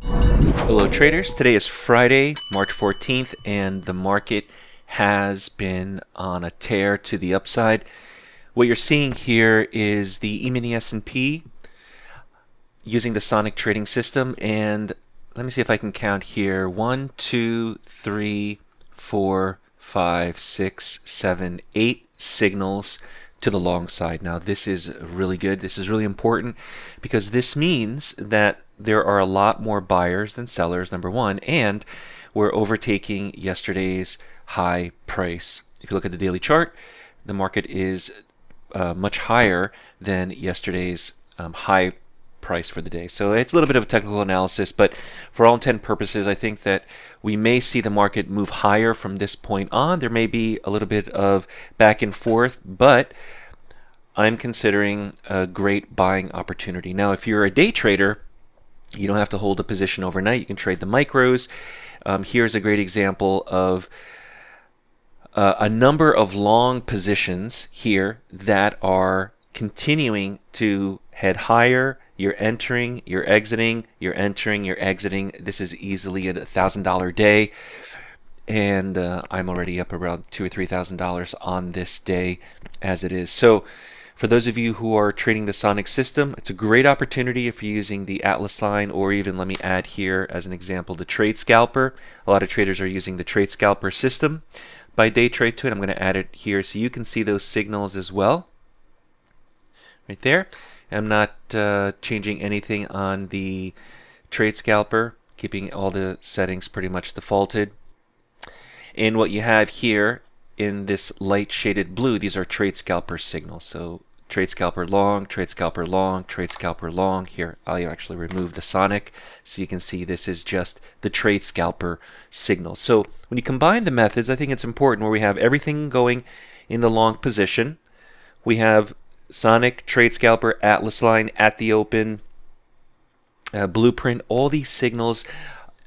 Hello traders, today is Friday, March 14th, and the market has been on a tear to the upside. What you're seeing here is the E-mini S&P using the Sonic trading system, and let me see if I can count here. 1, 2, 3, 4, 5, 6, 7, 8 signals to the long side. Now this is really good. This is really important because this means that there are a lot more buyers than sellers, number one, and we're overtaking yesterday's high price. If you look at the daily chart, the market is much higher than yesterday's high price for the day. So it's a little bit of a technical analysis, but for all intent and purposes, I think that we may see the market move higher from this point on. There may be a little bit of back and forth, but I'm considering a great buying opportunity. Now, if you're a day trader, you don't have to hold a position overnight. You can trade the micros. Here's a great example of a number of long positions here that are continuing to head higher. You're entering, you're exiting, you're entering, you're exiting. This is easily a $1,000 day, and I'm already up around $2,000 or $3,000 on this day as it is. So for those of you who are trading the Sonic system, it's a great opportunity if you're using the Atlas line, or even, let me add here as an example, the Trade Scalper. A lot of traders are using the Trade Scalper system by day trade to it. I'm going to add it here so you can see those signals as well. Right there. I'm not changing anything on the Trade Scalper, keeping all the settings pretty much defaulted. And what you have here in this light shaded blue, these are Trade Scalper signals. So Trade Scalper long, Trade Scalper long, Trade Scalper long. Here, I'll actually remove the Sonic so you can see this is just the Trade Scalper signal. So when you combine the methods, I think it's important where we have everything going in the long position. We have Sonic, Trade Scalper, Atlas line at the open, blueprint. All these signals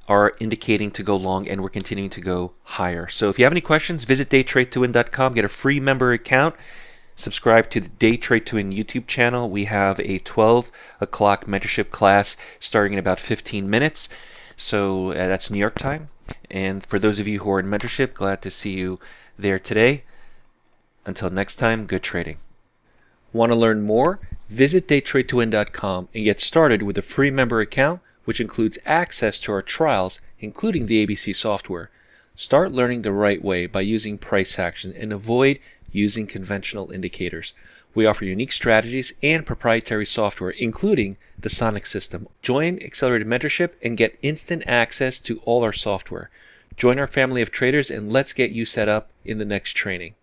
are indicating to go long, and we're continuing to go higher. So if you have any questions, visit daytradetowin.com, get a free member account, subscribe to the Day Trade to Win YouTube channel. We have a 12 o'clock mentorship class starting in about 15 minutes. So that's New York time. And for those of you who are in mentorship, glad to see you there today. Until next time, good trading. Want to learn more? Visit daytradetowin.com and get started with a free member account, which includes access to our trials, including the ABC software. Start learning the right way by using price action and avoid using conventional indicators. We offer unique strategies and proprietary software, including the Sonic system. Join Accelerated Mentorship and get instant access to all our software. Join our family of traders and let's get you set up in the next training.